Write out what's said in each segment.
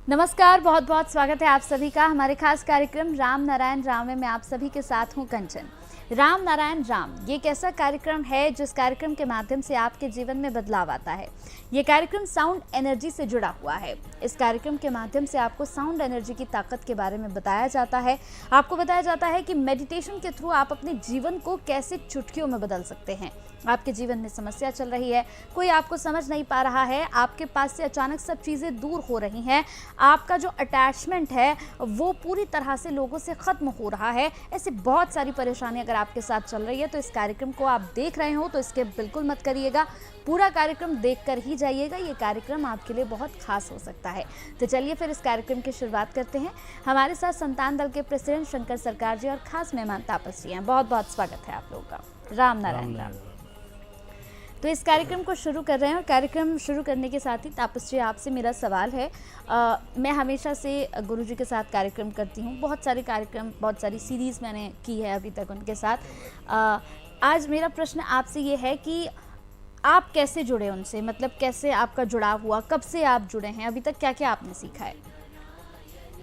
नमस्कार, बहुत बहुत स्वागत है आप सभी का हमारे खास कार्यक्रम राम नारायण राम में मैं आप सभी के साथ हूं कंचन। राम नारायण राम ये एक ऐसा कार्यक्रम है जिस कार्यक्रम के माध्यम से आपके जीवन में बदलाव आता है। ये कार्यक्रम साउंड एनर्जी से जुड़ा हुआ है। इस कार्यक्रम के माध्यम से आपको साउंड एनर्जी की ताकत के बारे में बताया जाता है। आपको बताया जाता है कि मेडिटेशन के थ्रू आप अपने जीवन को कैसे चुटकियों में बदल सकते हैं। आपके जीवन में समस्या चल रही है, कोई आपको समझ नहीं पा रहा है, आपके पास से अचानक सब चीज़ें दूर हो रही हैं, आपका जो अटैचमेंट है वो पूरी तरह से लोगों से ख़त्म हो रहा है, ऐसी बहुत सारी परेशानी अगर आपके साथ चल रही है तो इस कार्यक्रम को आप देख रहे हो तो इसके बिल्कुल मत करिएगा, पूरा कार्यक्रम देखकर ही जाइएगा। ये कार्यक्रम आपके लिए बहुत खास हो सकता है। तो चलिए फिर इस कार्यक्रम की शुरुआत करते हैं। हमारे साथ संतान दल के प्रेसिडेंट शंकर सरकार जी और खास मेहमान तापस जी हैं। बहुत बहुत स्वागत है आप लोगों का। राम नारायण राम। तो इस कार्यक्रम को शुरू कर रहे हैं और कार्यक्रम शुरू करने के साथ ही तापस जी आपसे मेरा सवाल है। मैं हमेशा से गुरुजी के साथ कार्यक्रम करती हूँ, बहुत सारे कार्यक्रम, बहुत सारी सीरीज़ मैंने की है अभी तक उनके साथ। आज मेरा प्रश्न आपसे ये है कि आप कैसे जुड़े उनसे, मतलब कैसे आपका जुड़ाव हुआ, कब से आप जुड़े हैं, अभी तक क्या क्या आपने सीखा है?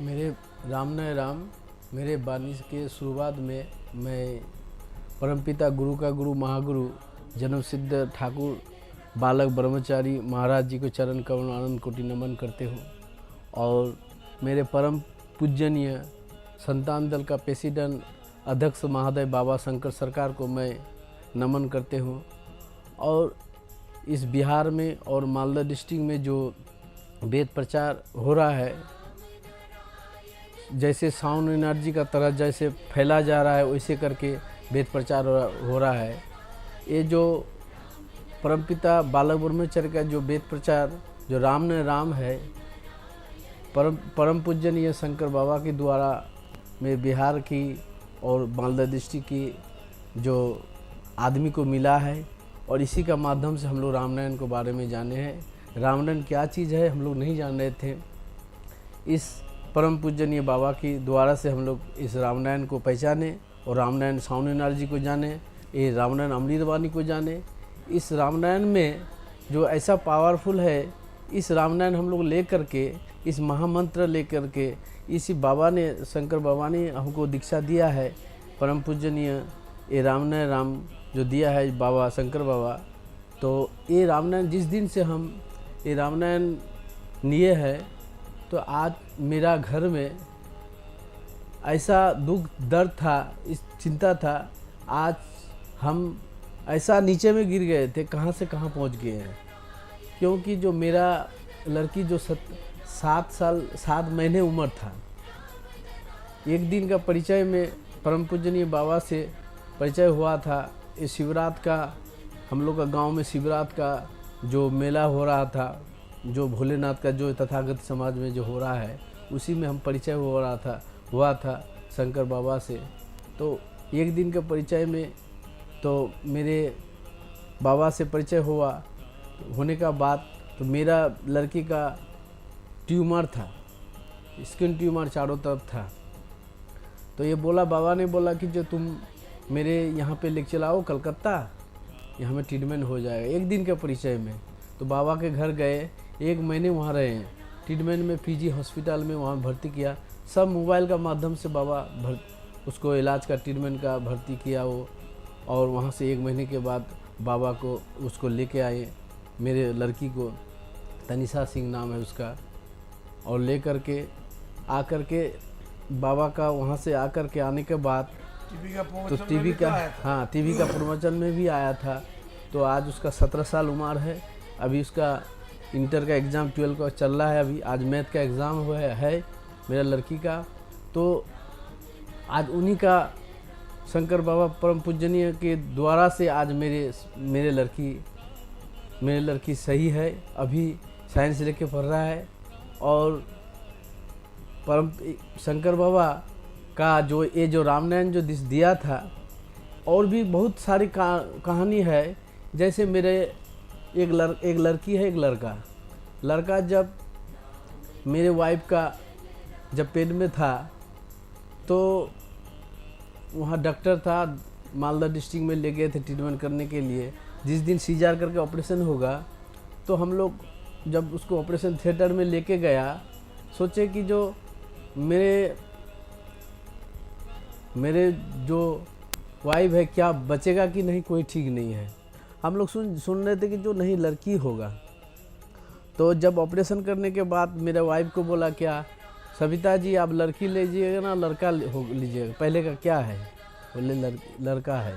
मेरे राम नारायण राम मेरे बानी के शुरुआत में मैं परमपिता गुरु का गुरु महागुरु जन्म सिद्ध ठाकुर बालक ब्रह्मचारी महाराज जी को चरण कमल आनंद कोटि नमन करते हूँ और मेरे परम पूजनीय संतान दल का प्रेसिडेंट अध्यक्ष महादय बाबा शंकर सरकार को मैं नमन करते हूँ। और इस बिहार में और मालदा डिस्ट्रिक्ट में जो वेद प्रचार हो रहा है, जैसे साउंड एनर्जी का तरह जैसे फैला जा रहा है वैसे करके वेद प्रचार हो रहा है। ये जो परमपिता बालक ब्रह्मचारी का जो वेद प्रचार जो राम ने राम है, परम पूजनीय शंकर बाबा के द्वारा में बिहार की और मालदा डिस्ट्रिक्ट की जो आदमी को मिला है और इसी का माध्यम से हम लोग रामनारायण के बारे में जाने हैं। रामनारायण क्या चीज़ है हम लोग नहीं जान रहे थे। इस परम पूजनीय बाबा की द्वारा से हम लोग इस रामनारायण को पहचाने और रामनारायण साउंड एनर्जी को जाने, ये रामनारायण अमृतवाणी को जाने। इस रामनारायण में जो ऐसा पावरफुल है, इस रामनारायण हम लोग ले करके, इस महामंत्र ले करके, इसी बाबा ने, शंकर बाबा ने हमको दीक्षा दिया है, परम पूजनीय ये रामनारायण राम जो दिया है बाबा शंकर बाबा। तो ये रामनारायण जिस दिन से हम ये रामनारायण लिए है तो आज मेरा घर में ऐसा दुख दर्द था, इस चिंता था, आज हम ऐसा नीचे में गिर गए थे, कहाँ से कहाँ पहुँच गए हैं। क्योंकि जो मेरा लड़की जो 7 महीने उम्र था, एक दिन का परिचय में परम पूजनीय बाबा से परिचय हुआ था। ये शिवरात का, हम लोग का गांव में शिवरात का जो मेला हो रहा था, जो भोलेनाथ का जो तथागत समाज में जो हो रहा है, उसी में हम परिचय हुआ था शंकर बाबा से। तो एक दिन के परिचय में तो मेरे बाबा से परिचय होने का बाद तो मेरा लड़की का ट्यूमर था, स्किन ट्यूमर चारों तरफ था। तो ये बाबा ने बोला कि जो तुम मेरे यहाँ पे लेके चलाओ कलकत्ता, यहाँ में ट्रीटमेंट हो जाएगा। एक दिन के परिचय में तो बाबा के घर गए, 1 महीने वहाँ रहे हैं ट्रीटमेंट में, पीजी हॉस्पिटल में वहाँ भर्ती किया। सब मोबाइल का माध्यम से बाबा उसको इलाज का ट्रीटमेंट का भर्ती किया वो। और वहाँ से 1 महीने के बाद बाबा को उसको लेके आए, मेरे लड़की को, तनिषा सिंह नाम है उसका, और ले करके आकर के बाबा का वहाँ से आकर के आने के बाद तो टीवी का प्रवचन में भी आया था। तो आज उसका 17 साल उम्र है। अभी उसका इंटर का एग्ज़ाम 12 का चल रहा है, अभी आज मैथ का एग्ज़ाम हुआ है मेरा लड़की का। तो आज उन्हीं का शंकर बाबा परम पूजनीय के द्वारा से आज मेरे लड़की सही है, अभी साइंस लेके पढ़ रहा है। और परम शंकर बाबा का जो रामनारायण जो दिया था, और भी बहुत सारी कहानी है। जैसे मेरे एक लड़की है, एक लड़का जब मेरे वाइफ का जब पेट में था तो वहाँ डॉक्टर था, मालदा डिस्ट्रिक्ट में ले गए थे ट्रीटमेंट करने के लिए। जिस दिन सीजार करके ऑपरेशन होगा तो हम लोग जब उसको ऑपरेशन थिएटर में लेके गया सोचे कि जो मेरे मेरे जो वाइफ है क्या बचेगा कि नहीं कोई ठीक नहीं है। हम लोग सुन रहे थे कि जो नहीं लड़की होगा। तो जब ऑपरेशन करने के बाद मेरे वाइफ को बोला क्या सविता जी आप लड़की लीजिएगा ना लड़का हो लीजिएगा, पहले का क्या है, बोले लड़का है।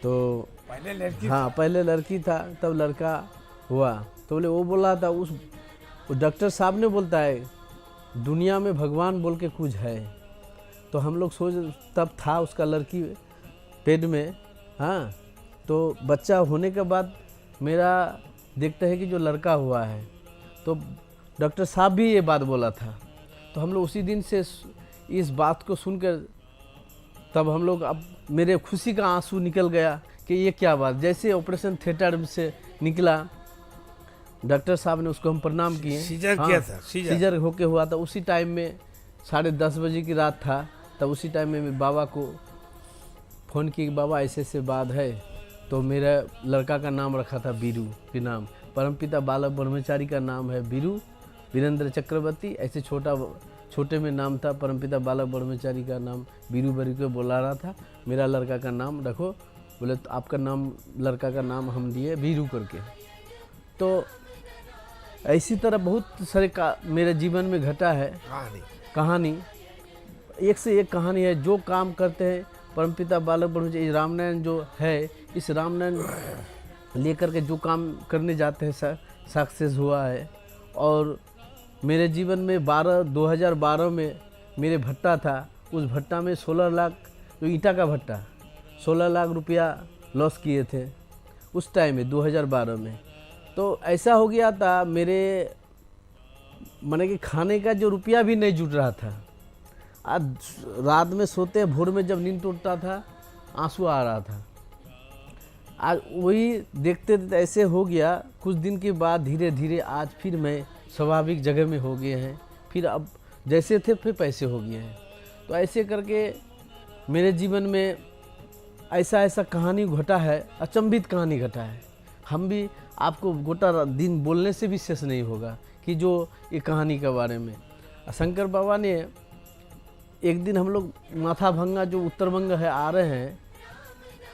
तो पहले लड़की हाँ पहले लड़की था तब लड़का हुआ। तो बोले वो बोला था उस डॉक्टर साहब ने बोलता है दुनिया में भगवान बोल के कुछ है। तो हम लोग सोच तब था उसका लड़की पेट में। हाँ तो बच्चा होने के बाद मेरा देखते हैं कि जो लड़का हुआ है। तो डॉक्टर साहब भी ये बात बोला था। तो हम लोग उसी दिन से इस बात को सुनकर तब हम लोग अब मेरे खुशी का आंसू निकल गया कि ये क्या बात। जैसे ऑपरेशन थिएटर से निकला डॉक्टर साहब ने उसको हम प्रणाम किए। सीजर हाँ, किया था, सीजर होके हुआ था। उसी टाइम में 10:30 बजे की रात था। तब उसी टाइम में मैं बाबा को फ़ोन की कि बाबा ऐसे ऐसे बात है। तो मेरा लड़का का नाम रखा था बीरू के नाम। परमपिता बालक ब्रह्मचारी का नाम है बीरू वीरेंद्र चक्रवर्ती। ऐसे छोटे में नाम था। परमपिता बालक ब्रह्मचारी का नाम बीरू बरी को बोला रहा था मेरा लड़का का नाम रखो। बोले तो आपका नाम लड़का का नाम हम लिए बीरू करके। तो ऐसी तरह बहुत सारे मेरे जीवन में घटा है कहानी। एक से एक कहानी है। जो काम करते हैं परमपिता बालक ब्रह्मचारी रामनारायण जो है इस रामनारायण लेकर के जो काम करने जाते हैं सक्सेस हुआ है। और मेरे जीवन में 2012 में मेरे भट्टा था। उस भट्टा में 16 लाख जो ईंटा का भट्टा 16 लाख रुपया लॉस किए थे उस टाइम में 2012 में। तो ऐसा हो गया था मेरे माने कि खाने का जो रुपया भी नहीं जुट रहा था। आज रात में सोते भोर में जब नींद टूटता था आंसू आ रहा था। आज वही देखते थे ऐसे हो गया। कुछ दिन के बाद धीरे धीरे आज फिर मैं स्वाभाविक जगह में हो गए हैं। फिर अब जैसे थे फिर पैसे हो गए हैं। तो ऐसे करके मेरे जीवन में ऐसा कहानी घटा है, अचंभित कहानी घटा है। हम भी आपको गोटा दिन बोलने से भी शेष नहीं होगा कि जो ये कहानी के बारे में। शंकर बाबा ने एक दिन हम लोग माथा भंगा जो उत्तरबंग है आ रहे हैं।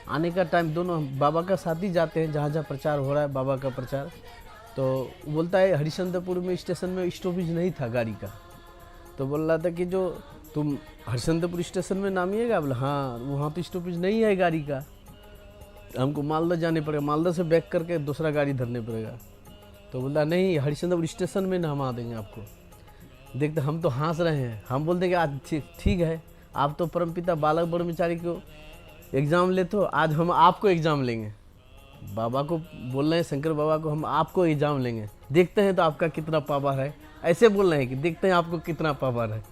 आने का टाइम दोनों बाबा का साथ ही जाते हैं जहाँ जहाँ प्रचार हो रहा है बाबा का प्रचार। तो बोलता है हरिश्चंद्रपुर में स्टेशन में स्टॉपेज नहीं था गाड़ी का। तो बोल रहा था कि जो तुम हरिश्चंद्रपुर स्टेशन में नामिएगा। बोला हाँ वहाँ तो स्टॉपेज नहीं है गाड़ी का, हमको मालदा जाने पड़ेगा, मालदा से बैक करके दूसरा गाड़ी धरने पड़ेगा। तो बोला नहीं हरिश्चंद्रपुर स्टेशन में नहमा देंगे आपको। देखते हम तो हंस रहे हैं। हम बोलते कि आज ठीक है आप तो परमपिता बालक ब्रह्मचारी को एग्ज़ाम लेते हो, आज हम आपको एग्ज़ाम लेंगे। बाबा को बोल रहे हैं शंकर बाबा को हम आपको एग्ज़ाम लेंगे, देखते हैं तो आपका कितना पावर है। ऐसे बोल रहे हैं कि देखते हैं आपको कितना पावर है।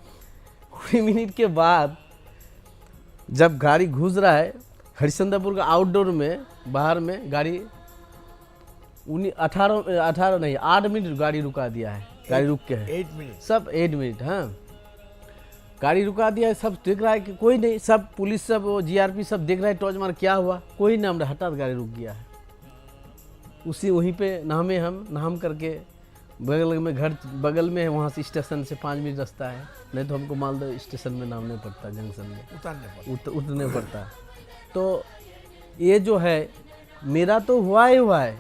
कुछ मिनट के बाद जब गाड़ी घुस रहा है हरिश्चंद्रपुर का आउटडोर में बाहर में गाड़ी 8 मिनट गाड़ी रुका दिया है। गाड़ी रुक के है 8 मिनट सब 8 मिनट। हाँ गाड़ी रुका दिया है। सब देख रहा है कि कोई नहीं, सब पुलिस सब वो जीआरपी सब देख रहा है टॉर्च मार क्या हुआ कोई ना। हमने हटात गाड़ी रुक गया है। उसी वहीं पे नहामे हम नहाम करके बगल में घर बगल में है वहाँ से स्टेशन से 5 मिनट रास्ता है। नहीं तो हमको मालदा स्टेशन में नामने पड़ता जंक्शन में उतरने पड़ता। तो ये जो है मेरा तो हुआ है।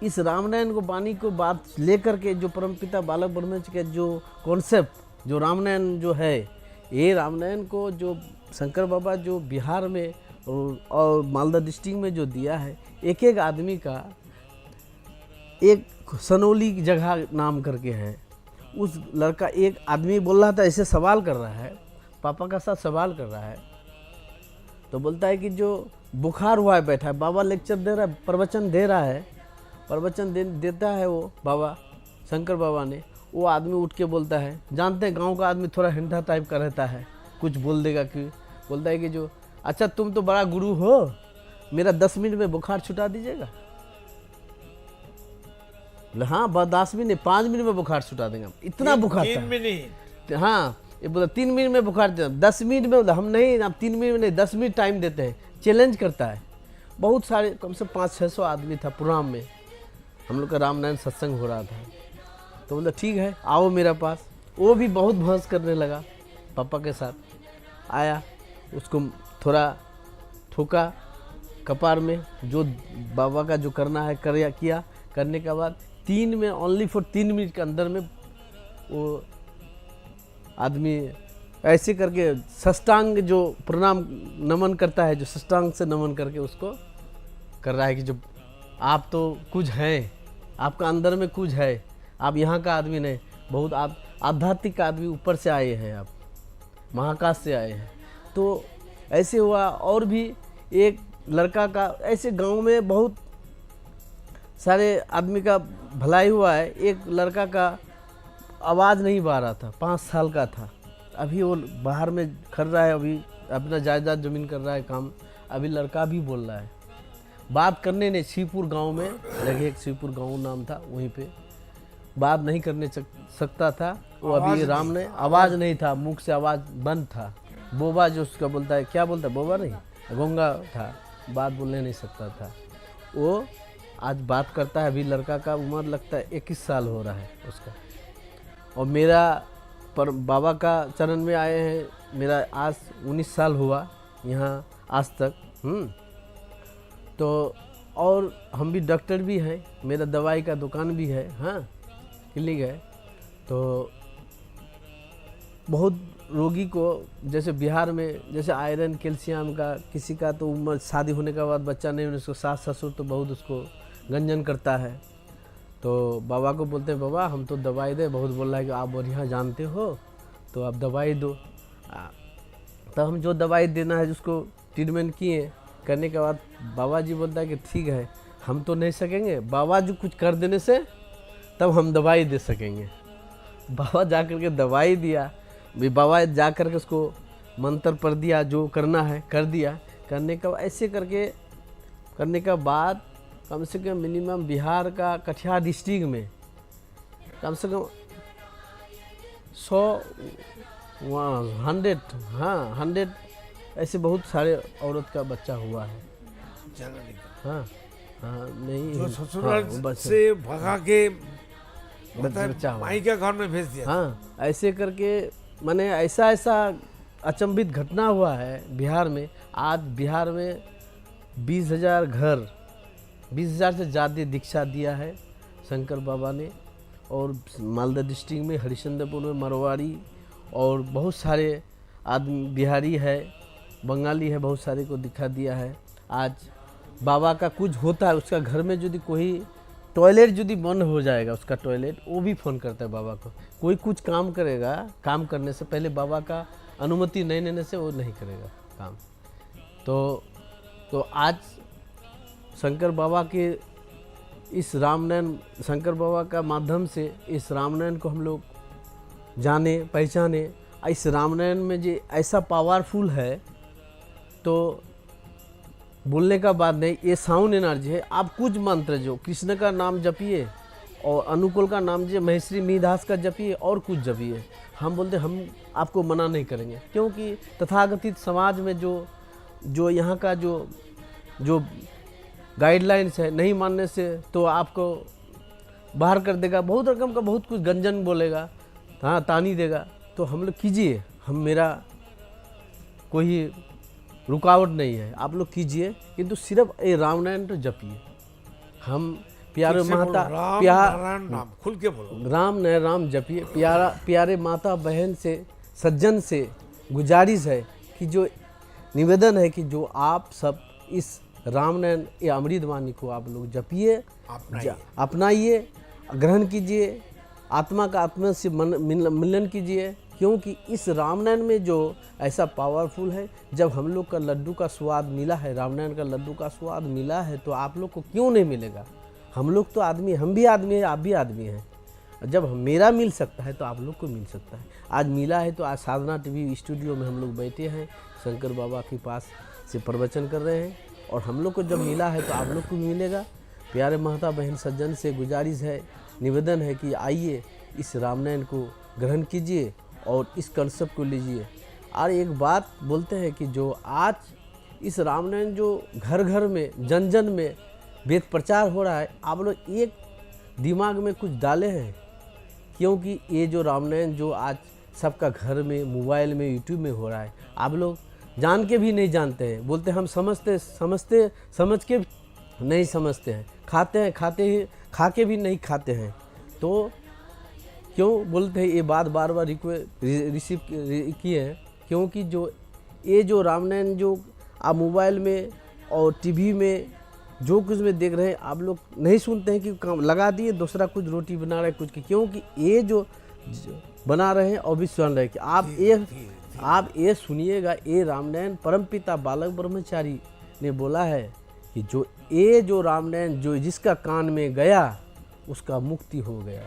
इस रामनारायण को वाणी को बात लेकर के जो परमपिता बालक ब्रह्मचारी के जो कॉन्सेप्ट जो रामनारायण जो है ये रामनारायण को जो शंकर बाबा जो बिहार में और मालदा डिस्ट्रिक्ट में जो दिया है एक एक आदमी का एक सनोली की जगह नाम करके है। उस लड़का एक आदमी बोल रहा था ऐसे सवाल कर रहा है पापा का साथ सवाल कर रहा है। तो बोलता है कि जो बुखार हुआ है बैठा है बाबा लेक्चर दे रहा है प्रवचन दे रहा है प्रवचन देता है वो बाबा शंकर बाबा ने। वो आदमी उठ के बोलता है जानते हैं गांव का आदमी थोड़ा हिंडा टाइप का रहता है कुछ बोल देगा कि बोलता है कि जो अच्छा तुम तो बड़ा गुरु हो मेरा 10 मिनट में बुखार छुटा दीजिएगा। बोले हाँ 10 मिनट 5 मिनट में बुखार छुटा देंगे। इतना बुखार 3 मिनट हाँ ये बोला 3 मिनट में बुखार 10 मिनट में बोला हम नहीं आप 3 मिनट में नहीं 10 मिनट टाइम देते हैं। चैलेंज करता है। बहुत सारे कम से 500-600 आदमी था पुराम में हम लोग का रामनारायण सत्संग हो रहा था। तो बोला ठीक है आओ मेरे पास। वो भी बहुत बहस करने लगा पापा के साथ। आया, उसको थोड़ा ठोका कपार में, जो बाबा का जो करना है किया। करने के बाद ओनली फॉर 3 मिनट के अंदर में वो आदमी ऐसे करके साष्टांग जो प्रणाम नमन करता है, जो साष्टांग से नमन करके उसको कर रहा है कि जो आप तो कुछ हैं, आपका अंदर में कुछ है, आप यहाँ का आदमी नहीं, बहुत आप आध्यात्मिक आदमी, ऊपर से आए हैं, आप महाकाश से आए हैं। तो ऐसे हुआ। और भी एक लड़का का ऐसे गांव में बहुत सारे आदमी का भलाई हुआ है। एक लड़का का आवाज़ नहीं बा रहा था, 5 साल का था। अभी वो बाहर में कर रहा है, अभी अपना जायदाद ज़मीन कर रहा है काम। अभी लड़का भी बोल रहा है, बात करने ने शिवपुर गांव में लगे, एक शिवपुर गांव नाम था, वहीं पे बात नहीं करने सकता था वो। अभी राम ने आवाज़ नहीं था, मुख से आवाज़ बंद था। बोबा जो उसका बोलता है, क्या बोलता है, बोबा नहीं, गंगा था, बात बोलने नहीं सकता था। वो आज बात करता है। अभी लड़का का उम्र लगता है 21 साल हो रहा है उसका। और मेरा पर बाबा का चरण में आए हैं, मेरा आज 19 साल हुआ यहाँ आज तक। तो और हम भी डॉक्टर भी हैं, मेरा दवाई का दुकान भी है, हाँ क्लिनिक है। तो बहुत रोगी को, जैसे बिहार में जैसे आयरन कैल्शियम का, किसी का तो उम्र शादी होने के बाद बच्चा नहीं होने, उसको सास ससुर तो बहुत उसको गंजन करता है। तो बाबा को बोलते हैं बाबा हम तो दवाई दे, बहुत बोल रहा है कि आप बढ़िया जानते हो तो आप दवाई दो। तो हम जो दवाई देना है उसको ट्रीटमेंट किए। करने के बाद बाबा जी बोलता है कि ठीक है हम तो नहीं सकेंगे, बाबा जी कुछ कर देने से तब हम दवाई दे सकेंगे। बाबा जा कर के दवाई दिया, बाबा जा कर के उसको मंत्र पढ़ दिया, जो करना है कर दिया। करने का ऐसे करके करने का बाद कम से कम मिनिमम बिहार का कटिहार डिस्ट्रिक्ट में कम से कम 100 ऐसे बहुत सारे औरत का बच्चा हुआ है। हाँ हाँ नहीं, जो ससुराल से भगा के बच्चा माई के घर में भेज दिया। हाँ ऐसे करके माने ऐसा अचंभित घटना हुआ है बिहार में। आज बिहार में 20,000 घर, 20,000 से ज़्यादा दीक्षा दिया है शंकर बाबा ने। और मालदा डिस्ट्रिक्ट में हरिश्चंद्रपुर में मरवाड़ी और बहुत सारे आदमी, बिहारी है, बंगाली है, बहुत सारे को दिखा दिया है। आज बाबा का कुछ होता है, उसका घर में यदि कोई टॉयलेट यदि बंद हो जाएगा, उसका टॉयलेट, वो भी फ़ोन करता है बाबा को। कोई कुछ काम करेगा, काम करने से पहले बाबा का अनुमति नहीं लेने से वो नहीं करेगा काम। तो आज शंकर बाबा के इस रामनयन, शंकर बाबा का माध्यम से इस रामनयन को हम लोग जाने पहचाने। इस रामनयन में जो ऐसा पावरफुल है तो बोलने का बात नहीं, ये साउंड एनर्जी है। आप कुछ मंत्र जो कृष्ण का नाम जपिए और अनुकूल का नाम जो महेश्वरी मिहिदास का जपिए और कुछ जपिए, हम बोलते हम आपको मना नहीं करेंगे। क्योंकि तथाकथित समाज में जो यहाँ का जो गाइडलाइंस है, नहीं मानने से तो आपको बाहर कर देगा, बहुत रकम का बहुत कुछ गंजन बोलेगा, हाँ तानी देगा। तो हम लोग कीजिए, हम मेरा कोई रुकावट नहीं है, आप लोग कीजिए, किंतु सिर्फ ये रामनारायण तो जपिए। हम प्यारे माता नाम खुल के बोलो, राम नय राम जपिए। प्यारे माता बहन से, सज्जन से गुजारिश है कि जो निवेदन है कि जो आप सब इस रामनयन या अमृतवाणी को आप लोग जपिए, अपनाइए, ग्रहण कीजिए, आत्मा का आत्मा से मिलन कीजिए। क्योंकि इस रामनयन में जो ऐसा पावरफुल है, जब हम लोग का लड्डू का स्वाद मिला है, रामनयन का लड्डू का स्वाद मिला है, तो आप लोग को क्यों नहीं मिलेगा। हम लोग तो आदमी, हम भी आदमी हैं, आप भी आदमी हैं। जब मेरा मिल सकता है तो आप लोग को मिल सकता है। आज मिला है तो आज साधना टीवी स्टूडियो में हम लोग बैठे हैं, शंकर बाबा के पास से प्रवचन कर रहे हैं, और हम लोग को जब मिला है तो आप लोग को भी मिलेगा। प्यारे माता बहन सज्जन से गुजारिश है, निवेदन है कि आइए इस रामनयन को ग्रहण कीजिए और इस कंसेप्ट को लीजिए। और एक बात बोलते हैं कि जो आज इस रामनयन जो घर घर में, जन जन में वेद प्रचार हो रहा है, आप लोग एक दिमाग में कुछ डाले हैं क्योंकि ये जो रामायण जो आज सबका घर में, मोबाइल में, यूट्यूब में हो रहा है, आप लोग जान के भी नहीं जानते हैं, बोलते हम समझ के नहीं समझते हैं, खा के भी नहीं खाते हैं। तो क्यों बोलते हैं ये बात बार बार रिसीव की है, क्योंकि जो रामायण जो आप मोबाइल में और टीवी में जो कुछ में देख रहे हैं, आप लोग नहीं सुनते हैं कि काम लगा दिए, दूसरा कुछ रोटी बना रहे कुछ की, क्योंकि ये जो बना रहे हैं और भी सुन रहे हैं कि आप ये सुनिएगा, ये रामायण परमपिता बालक ब्रह्मचारी ने बोला है कि जो रामायण जो जिसका कान में गया उसका मुक्ति हो गया।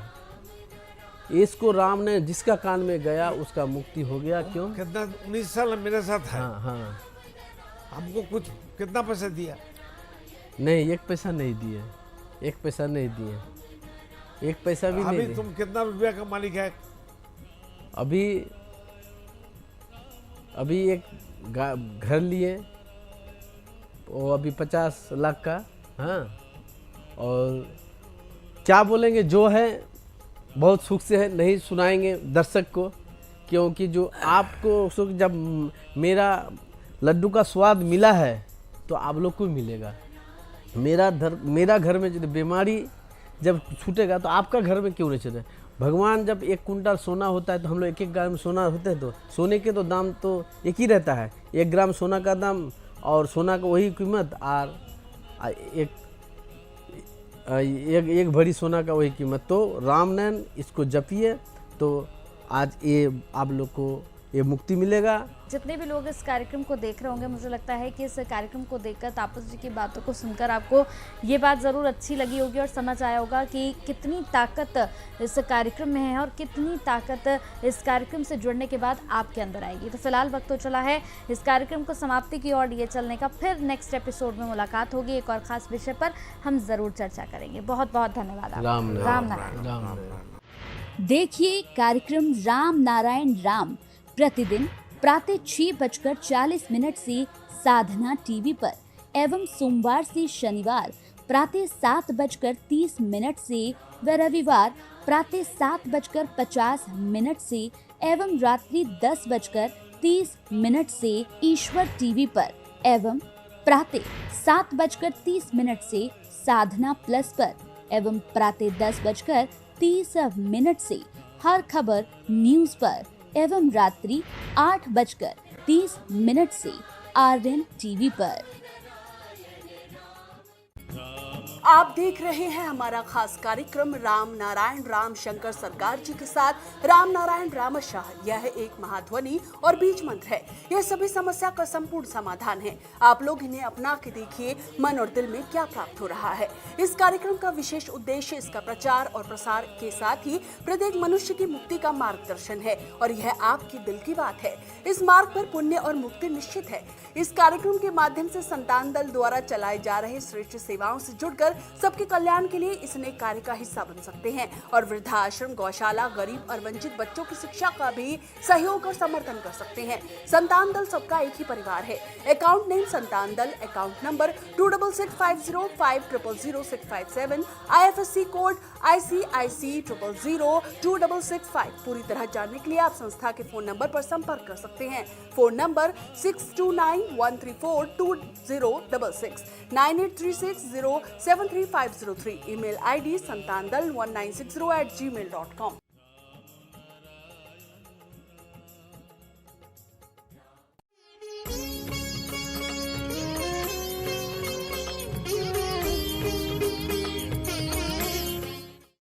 इसको रामायण जिसका कान में गया उसका मुक्ति हो गया। क्यों? कितना 19 साल मेरे साथ है। हाँ। हमको कुछ कितना पैसा दिया? नहीं, एक पैसा नहीं दिए, एक पैसा नहीं दिए, एक पैसा भी नहीं। अभी तुम कितना रुपया का मालिक है? अभी एक घर लिए, वो अभी 50 लाख का। हाँ, और क्या बोलेंगे, जो है बहुत सुख से है, नहीं सुनाएंगे दर्शक को, क्योंकि जो आपको सुख जब मेरा लड्डू का स्वाद मिला है तो आप लोग को मिलेगा। मेरा घर में जब बीमारी जब छूटेगा तो आपका घर में क्यों नहीं छूटे? भगवान जब 1 कुंटल सोना होता है तो हम लोग 1 ग्राम सोना होते हैं, तो सोने के तो दाम तो एक ही रहता है, 1 ग्राम सोना का दाम और सोना का वही कीमत, और एक भरी सोना का वही कीमत। तो रामायण इसको जपिए तो आज ये आप लोग को ये मुक्ति मिलेगा। जितने भी लोग इस कार्यक्रम को देख रहे होंगे, मुझे लगता है कि इस कार्यक्रम को देखकर, तापस जी की बातों को सुनकर आपको ये बात ज़रूर अच्छी लगी होगी और समझ आया होगा कि कितनी ताकत इस कार्यक्रम में है और कितनी ताकत इस कार्यक्रम से जुड़ने के बाद आपके अंदर आएगी। तो फिलहाल वक्त तो चला है इस कार्यक्रम को समाप्ति की ओर लिए चलने का। फिर नेक्स्ट एपिसोड में मुलाकात होगी, एक और ख़ास विषय पर हम ज़रूर चर्चा करेंगे। बहुत बहुत धन्यवाद आपका। राम नारायण। देखिए कार्यक्रम राम नारायण राम प्रतिदिन प्रातः 6:40 से साधना टीवी पर एवं सोमवार से शनिवार प्रातः 7:30 से व रविवार प्रातः 7:50 से एवं रात्रि 10:30 से ईश्वर टीवी पर एवं प्रातः 7:30 से साधना प्लस पर एवं प्रातः 10:30 से हर खबर न्यूज पर एवं रात्रि 8:30 से आरएन टीवी पर। आप देख रहे हैं हमारा खास कार्यक्रम राम नारायण राम शंकर सरकार जी के साथ राम नारायण रामशाह। यह एक महाध्वनि और बीज मंत्र है। यह सभी समस्या का संपूर्ण समाधान है। आप लोग इन्हें अपना के देखिए, मन और दिल में क्या प्राप्त हो रहा है। इस कार्यक्रम का विशेष उद्देश्य इसका प्रचार और प्रसार के साथ ही प्रत्येक मनुष्य की मुक्ति का मार्गदर्शन है और यह आपकी दिल की बात है। इस मार्ग पर पुण्य और मुक्ति निश्चित है। इस कार्यक्रम के माध्यम से संतान दल द्वारा चलाए जा रहे श्रेष्ठ सेवाओं से जुड़कर सबके कल्याण के लिए इस नेक कार्य का हिस्सा बन सकते हैं और वृद्धाश्रम, गौशाला, गरीब और वंचित बच्चों की शिक्षा का भी सहयोग और समर्थन कर सकते हैं। संतान दल सबका एक ही परिवार है। अकाउंट नेम संतान दल, account number 266505000657, IFSC code ICIC 000265। पूरी तरह जानने के लिए आप संस्था के फोन नंबर पर संपर्क कर सकते हैं। Phone number 6291342066, 9836073503। Email ID santandal1960@gmail.com।